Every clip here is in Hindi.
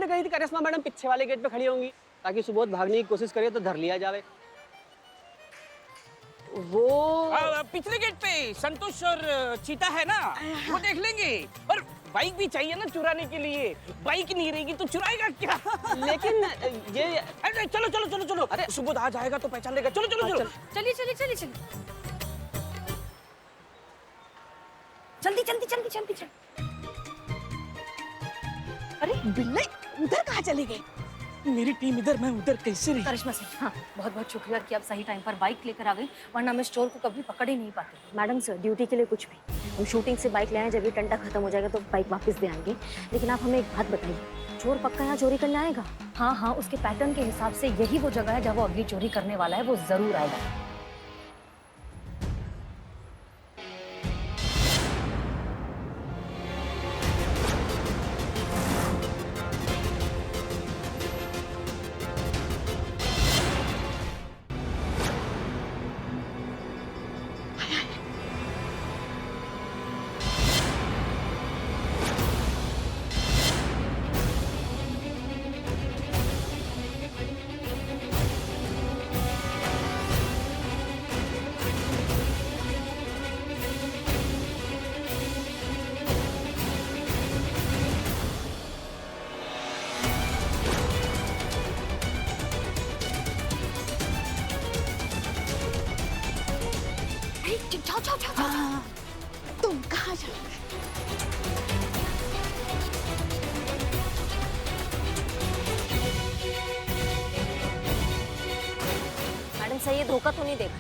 आपने कही थी करिश्मा मैडम पीछे वाले गेट पे खड़ी होंगी ताकि सुबोध भागने की कोशिश करे तो धर लिया जावे। वो पिछले गेट पे संतोष और चीता है ना, वो देख लेंगे। और बाइक भी चाहिए ना चुराने के लिए, बाइक नहीं रहेगी तो चुराएगा क्या? लेकिन ये अरे चलो चलो चलो चलो, अरे सुबोध आ जाएगा तो पहचान लेगा। चलो चलो चलो चलिए चलिए चलिए चलिए, जल्दी जल्दी जल्दी जल्दी जल्दी। अरे बिल्ले उधर कहाँ चली गई? मेरी टीम इधर, मैं उधर, कैसे रही? करिश्मा सिंह, हाँ बहुत बहुत शुक्रिया कि आप सही टाइम पर बाइक लेकर आ गई, वरना मैं चोर को कभी पकड़ ही नहीं पाती। मैडम सर ड्यूटी के लिए कुछ भी, हम शूटिंग से बाइक ले आए, जब ये टंटा खत्म हो जाएगा तो बाइक वापस दे आएंगे। लेकिन आप हमें एक बात बताइए, चोर पक्का यहाँ चोरी करने आएगा? हाँ हाँ, उसके पैटर्न के हिसाब से यही वो जगह है जहाँ वो अगली चोरी करने वाला है, वो जरूर आएगा। जाओ जाओ जाओ जाओ। तुम कहाँ जा रहे? मैडम सही है, धोखा तो नहीं देगा?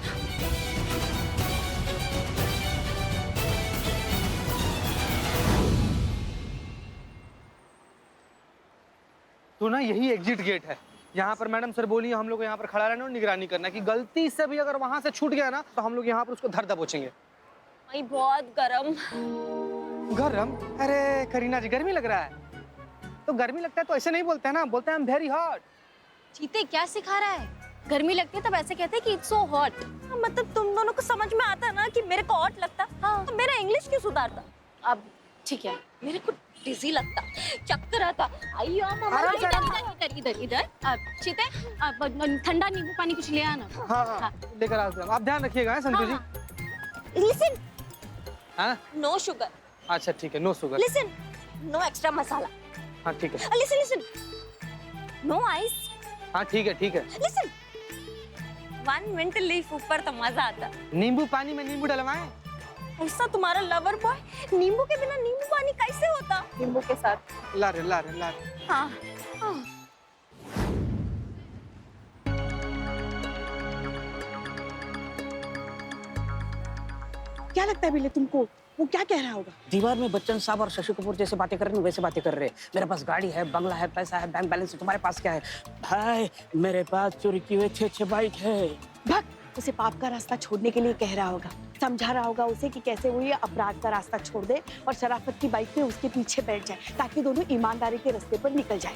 तो ना यही एग्जिट गेट है। यहाँ पर मैडम सर बोली हम लोग को यहाँ पर खड़ा रहना और निगरानी करना कि गलती से भी अगर वहां से छूट गया ना तो हम लोग यहाँ पर उसको धर दबोचेंगे। भाई बहुत गरम। गरम? अरे करीना जी गर्मी लग रहा है? तो गर्मी लगता है तो ऐसे नहीं बोलते हैं ना, बोलते हैं आई एम वेरी हॉट। चीते क्या सिखा रहा है? गर्मी लगती है तब ऐसे कहते हैं कि इट्स सो हॉट। मतलब तुम दोनों को समझ में आता ना कि मेरे को हॉट लगता, हाँ। तो मेरा इंग्लिश क्यों सुधारता? अब ठीक है, मेरे को डिजी लगता, चक्कर आता। आइयो मामा, इधर इधर इधर। चीते ठंडा नींबू पानी कुछ ले आना। हाँ हाँ लेकर आओ। आप ध्यान रखिएगा संतोष जी। लिसन, हाँ नो शुगर। अच्छा ठीक है, no sugar. Listen, no extra masala. हाँ ठीक है। Listen listen, no ice. हाँ ठीक है ठीक है। लिसन, 1 मिनट लीफ ऊपर तो मजा आता। नींबू पानी में नींबू डलवाएं? ऐसा तुम्हारा लवर बॉय, नींबू के बिना नींबू पानी कैसे होता? नींबू के साथ। ला रहे। हाँ हाँ। क्या लगता है बिल्ले तुमको, वो क्या कह रहा होगा? दीवार में बच्चन साहब और शशि कपूर जैसे बातें कर रहे हैं वैसे बातें कर रहे हैं। मेरे पास गाड़ी है, बंगला है, पैसा है, बैंक बैलेंस है, तुम्हारे पास क्या है? भाई मेरे पास चोरी की हुई 6 बाइक है। भग, उसे पाप का रास्ता छोड़ने के लिए कह रहा होगा, समझा रहा होगा उसे कि कैसे वो ये अपराध का रास्ता छोड़ दे और शराफत की बाइक पे उसके पीछे बैठ जाए ताकि दोनों ईमानदारी के रास्ते पर निकल जाए।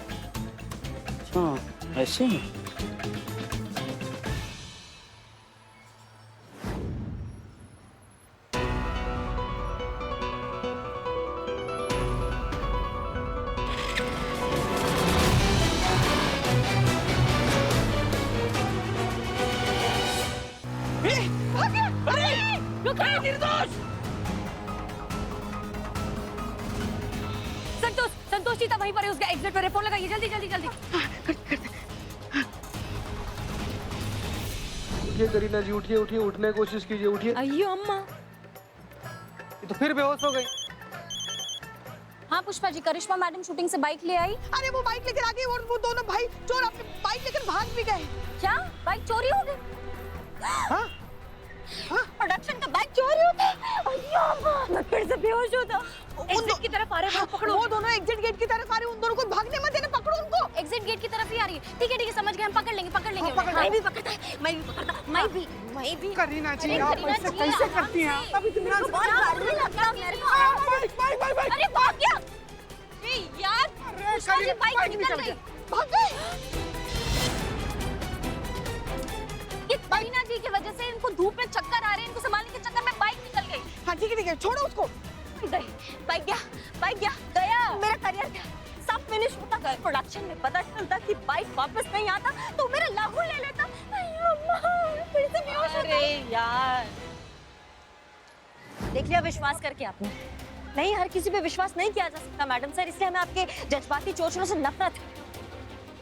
हाँ ऐसे ही। संतोष चीता वहीं पर है, उसका एग्जिट पर है। फोन लगाइए जल्दी जल्दी जल्दी। उठिए करीना जी, उठिए उठिए, उठने की कोशिश कीजिए, उठिए। अయ్యో अम्मा। ये तो फिर बेहोश हो गई। हाँ पुष्पा जी, करिश्मा मैडम शूटिंग से बाइक ले आई। अरे वो बाइक लेकर आ गई और वो दोनों भाई चोर अपनी बाइक लेकर भाग भी गए। क्या बाइक चोरी हो गई? हाँ? प्रोडक्शन का बाइक चोरी हो गई? अయ్యో अम्मा, मैं फिर से बेहोश होता। एग्जिट की तरफ आ रहे हैं, पकड़ो। वो दोनों एग्जिट गेट की तरफ आ रहे हैं, उन दोनों को भागने मत देना, पकड़ो उनको। एग्जिट गेट की तरफ ही आ रही है। ठीक है समझ गए, हम पकड़ लेंगे हाँ, उन्हें। पकड़ मैं भी पकड़ता, मैं भी पकड़ता, मैं भी। करीना जी अरे आप करीना ऐसे जी, कैसे करती हैं? अभी तुम यहाँ से बहुत डर लगता मेरे को। अरे भाग गया। ए यार, पुष्पा जी बाइक निकल गई। भाग गए। ये करीना जी की वजह से इनको धूप में चक्कर आ रहे हैं, इनको संभालने के चक्कर में बाइक निकल गई। हाँ ठीक है छोड़ो उसको। बाइक गया गया, मेरा करियर गया, सब फिनिश होता, प्रोडक्शन में पता चलता कि बाइक वापस नहीं आता तो मेरा लाहौल ले लेता। अम्मा, फिर से बेहोश हो गई। अरे यार, देख लिया विश्वास करके आपने? नहीं, हर किसी पे विश्वास नहीं किया जा सकता मैडम सर, इसलिए हमें आपके जज्बाती चोचलों से नफरत है।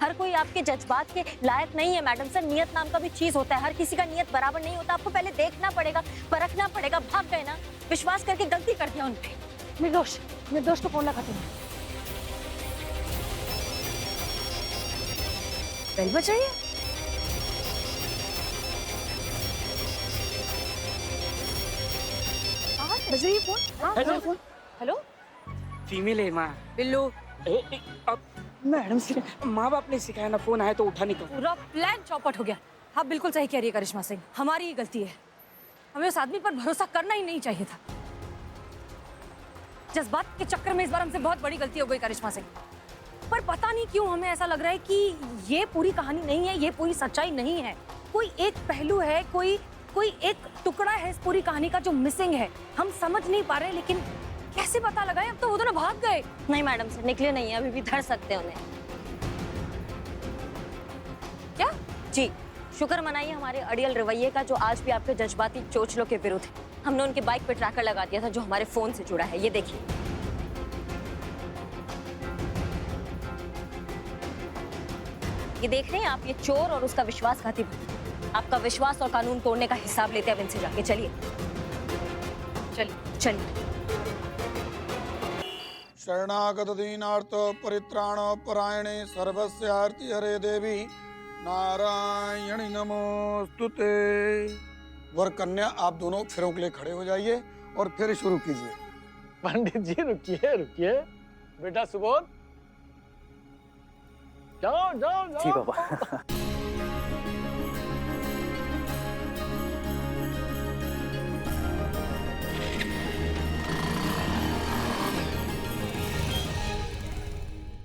हर कोई आपके जज्बात के लायक नहीं है मैडम सर। नियत नाम का भी चीज होता है, हर किसी का नियत बराबर नहीं होता। आपको पहले देखना पड़ेगा, परखना पड़ेगा। भाग गए ना, विश्वास करके गलती कर दिया उनपे। निर्दोष को फोन लगा तुमने? बेल बज रही है। बज रही है phone? Hello phone. Hello, female है माँ। बिल्लू, अब मैडम से माँ बाप ने सिखाया ना, फोन आया तो उठाने का। पूरा प्लान चौपट हो गया। आप बिल्कुल सही कह रही है करिश्मा सिंह, हमारी ही गलती है। हमें उस आदमी पर भरोसा करना ही नहीं चाहिए था। जज्बात के चक्कर में इस बार हमसे बहुत बड़ी गलती हो गई करिश्मा सिंह। पर पता नहीं क्यों हमें ऐसा लग रहा है कि ये पूरी कहानी नहीं है, ये पूरी सच्चाई नहीं है। कोई एक पहलू है, कोई एक टुकड़ा है इस पूरी कहानी का जो मिसिंग है। हम समझ नहीं पा रहे, लेकिन कैसे पता लगाए? अब तो वो दोनों भाग गए। नहीं मैडम सर, निकले नहीं है, अभी भी धर सकते हैं उन्हें। क्या? जी, शुक्र मनाइए हमारे अड़ियल रवैये का, जो आज भी आपके जज्बाती चोचलों के विरुद्ध है। हमने उनकी बाइक पे ट्रैकर लगा दिया था जो हमारे फोन से जुड़ा है। ये देखिए। ये देख रहे हैं आप, ये चोर और उसका विश्वासघाती भाई। आपका विश्वास और कानून तोड़ने का हिसाब लेते हैं अब इनसे जाके। चलिए चलिए चलिए। शरणागत दीनार्थ परित्राण परायणे सर्वस्य आरती हरे देवी नारायणी नमोस्तुते। वर कन्या आप दोनों फेरों के लिए खड़े हो जाइए और फिर शुरू कीजिए। पंडित जी रुकिए रुकिए, बेटा सुबोध, जाओ जाओ जाओ। जी बाबा।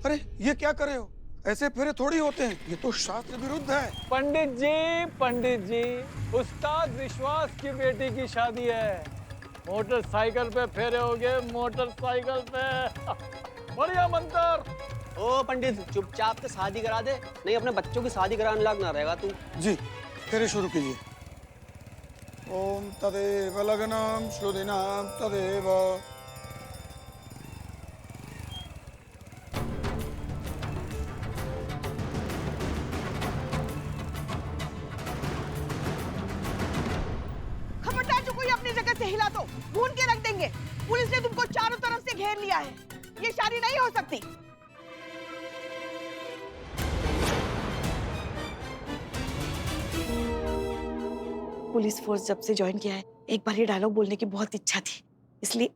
अरे ये क्या कर रहे हो? ऐसे फेरे थोड़ी होते हैं, ये तो शास्त्र विरुद्ध है। पंडित जी, उस्ताद विश्वास की बेटी की शादी है। मोटरसाइकिल पे फेरे होगे, मोटरसाइकिल पे। बढ़िया मंत्र। ओ पंडित, चुपचाप से शादी करा दे, नहीं अपने बच्चों की शादी कराने लायक ना रहेगा तू। जी, फेरे शुरू कीजिए। ओम तदेव लग्नम शुदिनाम तदेव। खबरदार, जो कोई अपनी जगह से हिला तो ढूंढ के रख देंगे। पुलिस ने तुमको चारों तरफ से घेर लिया है, ये शादी नहीं हो सकती। पुलिस फोर्स जब से ज्वाइन किया है, एक बार ये डायलॉग बोलने की बहुत इच्छा थी, इसलिए।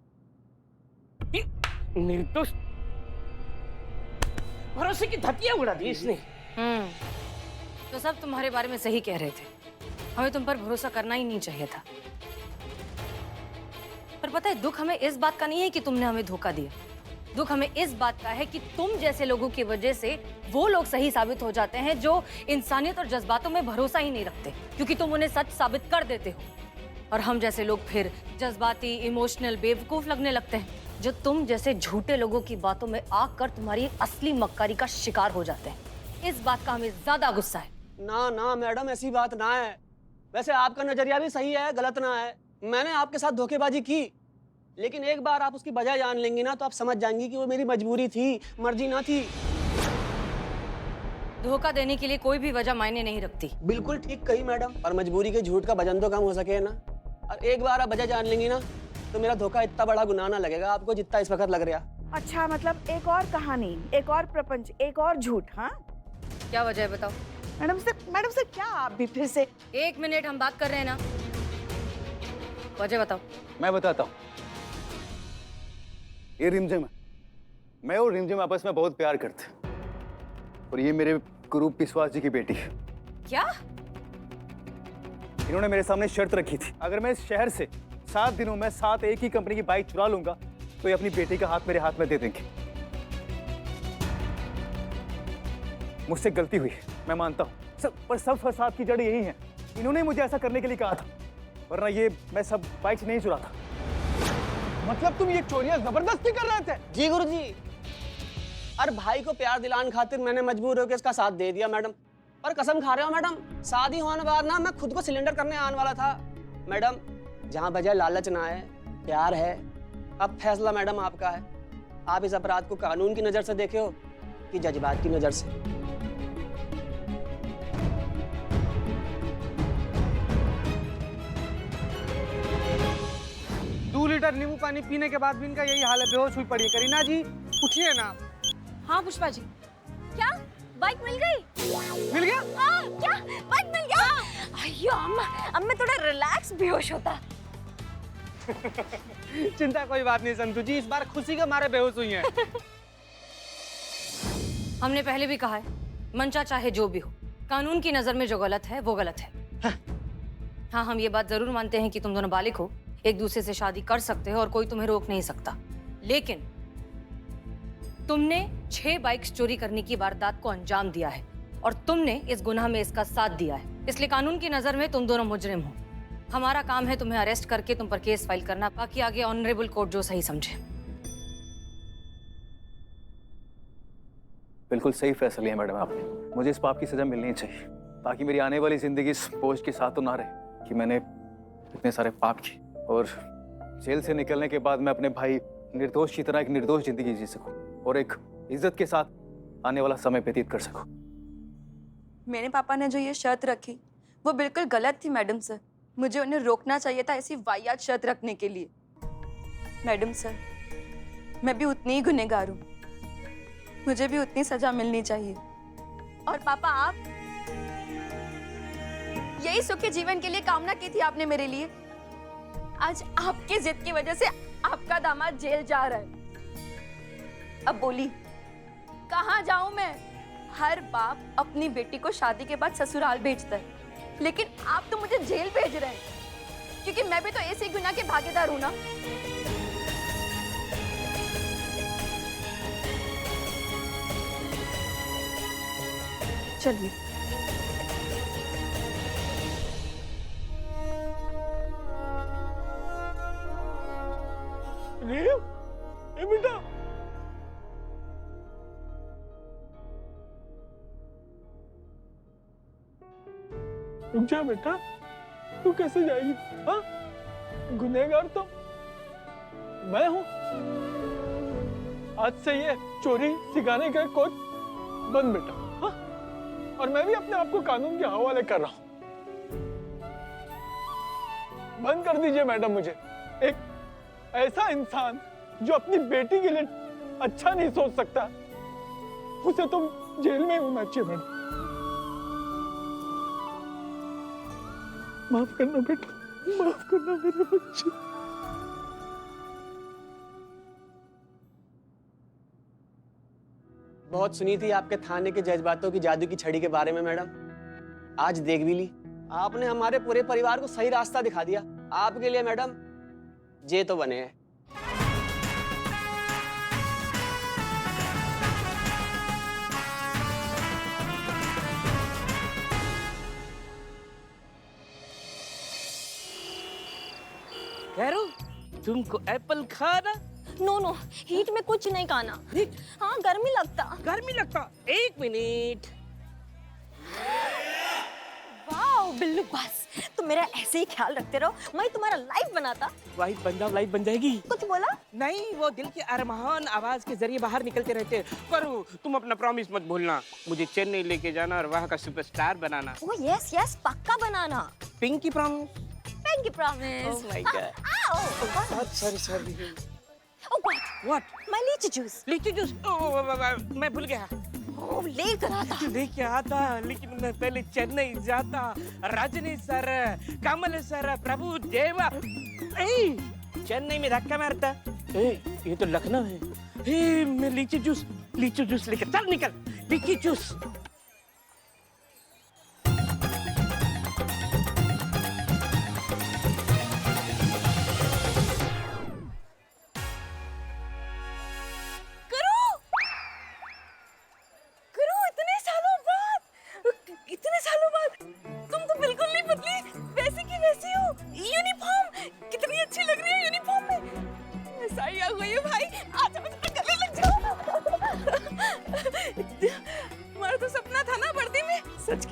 निर्दोष भरोसे की धतिया उड़ा दी इसने। तो सब तुम्हारे बारे में सही कह रहे थे। हमें तुम पर भरोसा करना ही नहीं चाहिए था। पर पता है, दुख हमें इस बात का नहीं है कि तुमने हमें धोखा दिया। दुख हमें इस बात का है कि तुम जैसे लोगों की वजह से वो लोग सही साबित हो जाते हैं जो इंसानियत और जज्बातों में भरोसा ही नहीं रखते, क्योंकि तुम उन्हें सच साबित कर देते हो। और हम जैसे लोग फिर जज्बाती, इमोशनल, बेवकूफ लगने लगते हैं, जो तुम जैसे झूठे लोगों की बातों में आकर तुम्हारी असली मक्कारी का शिकार हो जाते हैं। इस बात का हमें ज्यादा गुस्सा है। ना ना मैडम, ऐसी बात ना है। वैसे आपका नजरिया भी सही है, गलत ना है। मैंने आपके साथ धोखेबाजी की, लेकिन एक बार आप उसकी वजह जान लेंगी ना, तो आप समझ जाएंगी कि वो मेरी मजबूरी थी, मर्जी ना थी। धोखा देने के लिए कोई भी वजह मायने नहीं रखती। बिल्कुल ठीक कही मैडम, और मजबूरी के झूठ का वजन तो कम हो सके ना। और एक बार आप वजह जान लेंगी ना, तो मेरा धोखा इतना बड़ा गुनाह ना लगेगा आपको जितना इस वक्त लग रहा। अच्छा, मतलब एक और कहानी, एक और प्रपंच, एक और झूठ। हाँ, क्या वजह है बताओ? मैडम से क्या आप भी फिर से? एक मिनट, हम बात कर रहे हैं ना, वजह बताओ। मैं बताता हूँ। ये रिमझिम है, मैं और रिमझिम आपस में बहुत प्यार करते हैं, और ये मेरे गुरु विश्वास जी की बेटी है। क्या? इन्होंने मेरे सामने शर्त रखी थी, अगर मैं इस शहर से 7 दिनों में 7 एक ही कंपनी की बाइक चुरा लूंगा तो ये अपनी बेटी का हाथ मेरे हाथ में दे देंगे। मुझसे गलती हुई, मैं मानता हूँ, पर सब फसाद की जड़ यही है। इन्होंने मुझे ऐसा करने के लिए कहा था, वरना ये मैं सब बाइक नहीं चुराता। मतलब तुम ये चोरियां जबरदस्ती कर रहे थे? जी गुरुजी। और भाई को प्यार दिलाने खातिर मैंने मजबूर होकर इसका साथ दे दिया मैडम। और कसम खा रहे हो मैडम, शादी होने के बाद ना मैं खुद को सिलेंडर करने आने वाला था मैडम। जहाँ बजाय लालच ना है, प्यार है। अब फैसला मैडम आपका है। आप इस अपराध को कानून की नजर से देखे हो कि जज्बात की नजर से? 2 लीटर नींबू पानी पीने के बाद भी इनका यही हाल है, बेहोश हुई पड़ी है। करीना जी उठिए ना। हाँ पुष्पा जी, क्या बाइक मिल गई? मिल गया? हाँ, क्या बाइक मिल गया? अయ్యో अम्मा, अब मैं थोड़ा रिलैक्स बेहोश होता। चिंता कोई बात नहीं संतू जी, इस बार खुशी के मारे बेहोश हुई हैं। हमने पहले भी कहा है, मंशा चाहे जो भी हो, कानून की नजर में जो गलत है वो गलत है। हाँ, हम ये बात जरूर मानते हैं कि तुम दोनों बालिग हो, एक दूसरे से शादी कर सकते हो और कोई तुम्हें रोक नहीं सकता। लेकिन तुमने 6 बाइक्स चोरी करने की वारदात को अंजाम दिया है और तुमने इस गुनाह में इसका साथ दिया है। इसलिए कानून की नजर में तुम दोनों मुजरिम हो। हमारा काम है तुम्हें अरेस्ट करके तुम पर केस फाइल करना, बाकी आगे ऑनरेबल कोर्ट जो सही समझे। बिल्कुल सही फैसला लिया मैडम आपने। मुझे इस पाप की सजा मिलनी चाहिए, ताकि मेरी आने वाली जिंदगी इस बोझ के साथ तो ना रहे कि मैंने इतने सारे पाप किए और जेल से निकलने के बाद मैं अपने भाई निर्दोष की तरह एक निर्दोष जिंदगी जी सकूं और एक इज्जत के साथ आने वाला समय व्यतीत कर सकूं। मेरे पापा ने जो ये शर्त रखी वो बिल्कुल गलत थी मैडम सर। मुझे उन्हें रोकना चाहिए था ऐसी वाहियात शर्त रखने के लिए। मैडम सर, मैं भी उतनी ही गुनहगार हूँ, मुझे भी उतनी सजा मिलनी चाहिए। और पापा, आप यही सुखी जीवन के लिए कामना की थी आपने मेरे लिए। आज आपकी जिद की वजह से आपका दामाद जेल जा रहा है। अब बोली कहाँ जाऊं मैं? हर बाप अपनी बेटी को शादी के बाद ससुराल भेजता है, लेकिन आप तो मुझे जेल भेज रहे हैं, क्योंकि मैं भी तो ऐसे ही गुनाह के भागीदार हूं ना। चलिए। ए बेटा, रुक जा बेटा, तू कैसे जाएगी? हाँ, गुनहगार तो मैं हूं। आज से ये चोरी सिखाने का कोच बंद बेटा। हाँ, और मैं भी अपने आप को कानून के हवाले कर रहा हूं। बंद कर दीजिए मैडम मुझे। एक ऐसा इंसान जो अपनी बेटी के लिए अच्छा नहीं सोच सकता, उसे तो जेल में होना चाहिए मैडम। माफ करना बेटा, माफ करना मेरे बच्चे। बहुत सुनी थी आपके थाने के जज्बातों की जादू की छड़ी के बारे में मैडम, आज देख भी ली। आपने हमारे पूरे परिवार को सही रास्ता दिखा दिया। आपके लिए मैडम जे तो बने हैं। करो तुमको एप्पल खाना? नो नो, हीट में कुछ नहीं खाना। हाँ, गर्मी लगता। गर्मी लगता? 1 मिनट। वाओ बिल्लू, बस तुम मेरा ऐसे ही ख्याल रखते रहो, मैं तुम्हारा लाइफ बनाता। वाइफ बन जाओ, लाइफ बन जाएगी। कुछ बोला? नहीं, वो दिल के अरमान आवाज के जरिए बाहर निकलते रहते हैं। करो, तुम अपना प्रॉमिस मत भूलना, मुझे चेन्नई लेके जाना और वहाँ का सुपरस्टार बनाना। ओह यस यस, पक्का बनाना। Pinky promise. Pinky promise. Oh my god. Sorry. Oh god, what? My litchi juice. Litchi juice? मैं भूल गया। ओह लेकर आता। लेके आता, लेकिन मैं पहले चेन्नई जाता। रजनी सर, कमल सर, प्रभु देवा। चेन्नई में धक्का मारता। ये तो लखनऊ है। मैं लीची जूस लेकर चल, निकल। लीची जूस। इतने सालों बाद तुम तो बिल्कुल नहीं बदली, वैसी की वैसी हो। यूनिफॉर्म कितनी अच्छी लग रही है यूनिफॉर्म में। ऐसा ही हुई है भाई, आज मैं तुम्हारे गले लग जाऊं।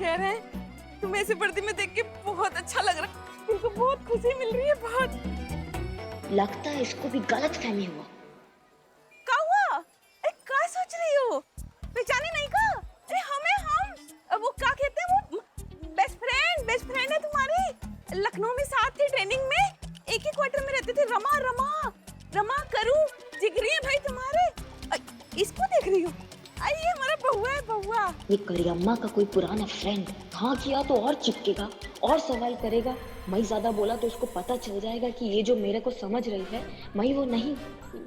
कह रहे हैं तुम्हें ऐसी वर्दी में देख के बहुत अच्छा लग रहा है, तुमको बहुत खुशी मिल रही है। बहुत लगता है इसको भी गलत फहमी हुआ। क्या हुआ? अरे क्या सोच रही हो? पहचाने नहीं का? अरे हमें हम वो क्या कहते हैं, वो बेस्ट फ्रेंड है तुम्हारी। लखनऊ में साथ थे, ट्रेनिंग में एक ही क्वार्टर में रहते थे। रमा करू जिगरी है भाई तुम्हारे। इसको देख रही हो? ये हमारा बहुआ है, बहुआ। ये करियम्मा का कोई पुराना फ्रेंड हाँ किया तो और चिपकेगा और सवाल करेगा। मैं ज्यादा बोला तो उसको पता चल जाएगा कि ये जो मेरे को समझ रही है मैं वो नहीं,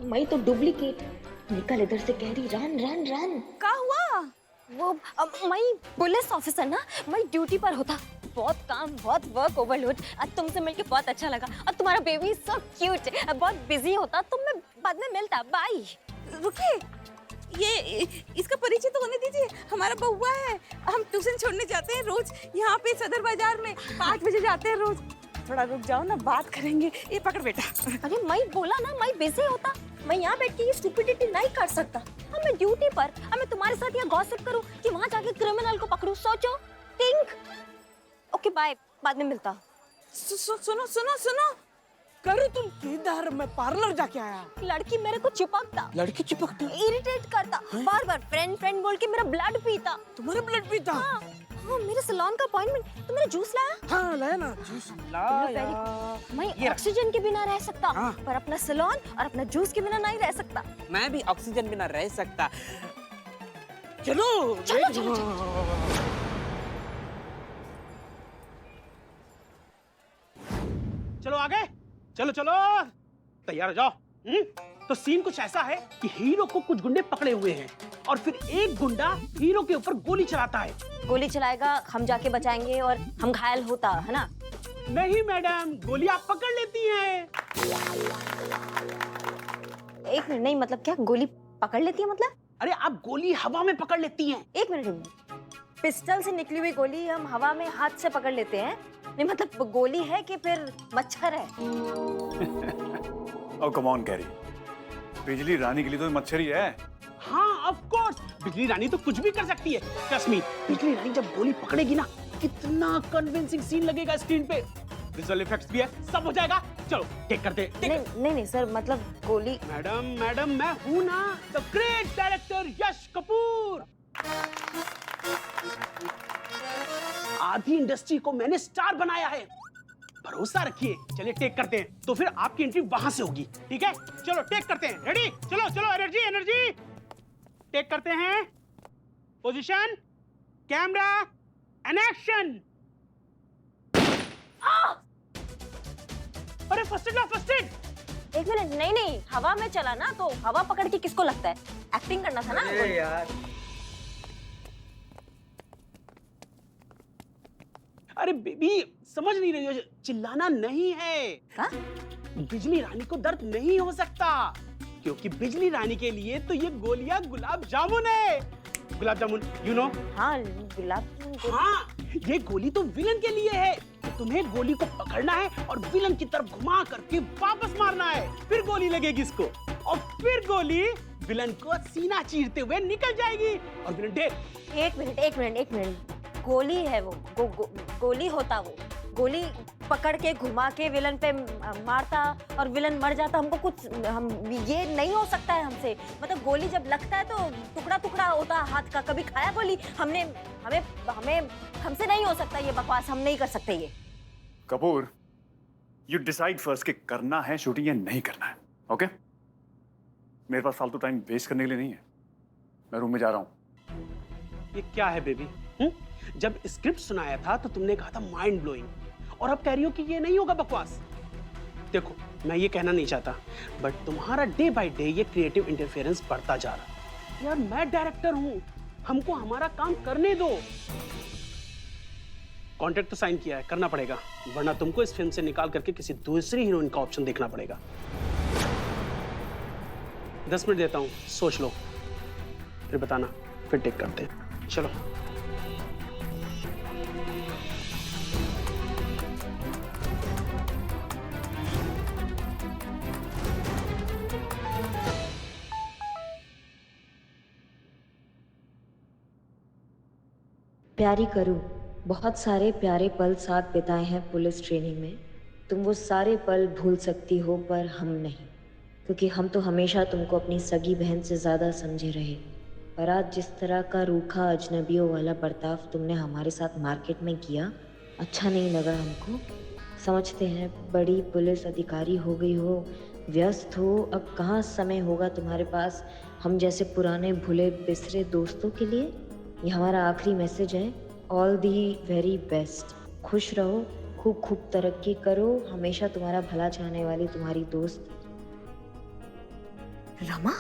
मैं तो डुप्लीकेट। निकल इधर से कह रही रन रन रन। क्या हुआ? वो मैं पुलिस ऑफिसर ना, मैं ड्यूटी पर होता। बहुत काम, बहुत वर्क ओवरलोड। आज तुमसे मिलके बहुत अच्छा लगा और तुम्हारा बेबी सो क्यूट। बहुत बिजी होता तो मैं बाद में मिलता। बाय। रुकिए, ये इसका परिचय तो होने दीजिए। हमारा बहुआ है, हम ट्यूशन छोड़ने जाते हैं रोज यहाँ पे सदर बाजार में। 5 बजे जाते हैं रोज। थोड़ा रुक जाओ ना, बात करेंगे। ये पकड़ बेटा। अरे मैं बोला ना मैं बिजी होता, मैं यहाँ बैठ के ये स्टूपिडिटी नहीं कर सकता। मैं ड्यूटी पर, मैं तुम्हारे साथ यहाँ गॉसिप करूँ कि वहाँ जाके क्रिमिनल को पकड़ूं? सोचो, थिंक। ओके बाय, बाद में मिलता। सुनो करू, तुम किधर? मैं पार्लर जाके आया। लड़की मेरे को चिपकता, इरिटेट करता, बार फ्रेंड बोल के मेरा ब्लड पीता। तुम्हारे ब्लड पीता? हाँ, मेरे सैलून का अपॉइंटमेंट। तो मेरा जूस लाया? हाँ लाया ना, जूस लाया। मैं ऑक्सीजन के बिना रह सकता, पर अपना सैलून और अपना जूस के बिना नहीं रह सकता। मैं भी ऑक्सीजन बिना रह सकता। चलो। चलो आगे, चलो तैयार हो जाओ। तो सीन कुछ ऐसा है कि हीरो को कुछ गुंडे पकड़े हुए हैं और फिर एक गुंडा हीरो के ऊपर गोली चलाता है। गोली चलाएगा, हम जाके बचाएंगे और हम घायल होता है ना? नहीं मैडम, गोली आप पकड़ लेती हैं। एक मिनट, नहीं मतलब क्या गोली पकड़ लेती है मतलब? अरे आप गोली हवा में पकड़ लेती हैं। एक मिनट, पिस्टल से निकली हुई गोली हम हवा में हाथ से पकड़ लेते हैं? नहीं मतलब गोली है कि फिर मच्छर है? ओ कम ऑन कैरी, बिजली रानी के लिए तो मच्छर ही है। हाँ ऑफ कोर्स, बिजली रानी तो कुछ भी कर सकती है। ट्रस्ट मी, बिजली रानी जब गोली पकड़ेगी ना, कितना कन्विंसिंग सीन लगेगा स्क्रीन पे। विजुअल इफेक्ट्स भी है, सब हो जाएगा। चलो टेक करते हैं। नहीं सर, मतलब गोली। मैडम मैं हूं ना, द ग्रेट डायरेक्टर यश कपूर। आधी इंडस्ट्री को मैंने स्टार बनाया है, भरोसा रखिए। चलिए टेक करते हैं, तो फिर आपकी एंट्री वहां से होगी, ठीक है? चलो टेक करते हैं। रेडी? चलो एनर्जी। टेक करते हैं। Position, camera and action. अरे फर्स्ट एड। एक मिनट, नहीं हवा में चला ना, तो हवा पकड़ के किसको लगता है? एक्टिंग करना था ना। यार अरे बेबी समझ नहीं रही हो, चिल्लाना नहीं है। हा? बिजली रानी को दर्द नहीं हो सकता, क्योंकि बिजली रानी के लिए तो ये गोलियां गुलाब जामुन है। Gulab jamun, you know? हाँ गुलाब। हाँ, ये गोली तो विलन के लिए है। तुम्हें गोली को पकड़ना है और विलन की तरफ घुमा करके वापस मारना है। फिर गोली लगेगी इसको और फिर गोली विलन को सीना चीरते हुए निकल जाएगी और विलन डेड। एक मिनट, गोली है वो, गोली होता वो, गोली पकड़ के घुमा के विलन पे मारता और विलन मर जाता। हमको कुछ, हम ये नहीं हो सकता है हमसे। मतलब गोली जब लगता है तो टुकड़ा टुकड़ा होता है हाथ का। कभी खाया गोली हमने? हमसे नहीं हो सकता ये बकवास, हम नहीं कर सकते ये। कपूर, यू डिसाइड फर्स्ट कि करना है शूटिंग या नहीं करना है, ओके? मेरे पास फालतू टाइम वेस्ट करने के लिए नहीं है। मैं रूम में जा रहा हूँ। ये क्या है बेबी? जब स्क्रिप्ट सुनाया था तो तुमने कहा था माइंड ब्लोइंग, और अब कह रही हो कि ये नहीं होगा बकवास। देखो मैं ये कहना नहीं चाहता, बट तुम्हारा डे बाय डे ये क्रिएटिव इंटरफेरेंस बढ़ता जा रहा है। यार मैं डायरेक्टर हूं, हमको हमारा काम करने दो। कॉन्ट्रैक्ट तो साइन किया है, करना पड़ेगा, वरना तुमको इस फिल्म से निकाल करके किसी दूसरी हीरोइन का ऑप्शन देखना पड़ेगा। 10 मिनट देता हूं, सोच लो, फिर बताना, फिर टेक करते हैं। चलो। प्यारी करूं, बहुत सारे प्यारे पल साथ बिताए हैं पुलिस ट्रेनिंग में। तुम वो सारे पल भूल सकती हो पर हम नहीं, क्योंकि हम तो हमेशा तुमको अपनी सगी बहन से ज़्यादा समझे रहे। पर आज जिस तरह का रूखा अजनबियों वाला बर्ताव तुमने हमारे साथ मार्केट में किया, अच्छा नहीं लगा हमको। समझते हैं बड़ी पुलिस अधिकारी हो गई हो, व्यस्त हो, अब कहाँ समय होगा तुम्हारे पास हम जैसे पुराने भूले बिसरे दोस्तों के लिए। ये हमारा आखिरी मैसेज है। All the very best. खुश रहो, खूब खूब तरक्की करो। हमेशा तुम्हारा भला चाहने वाली तुम्हारी दोस्त रमा।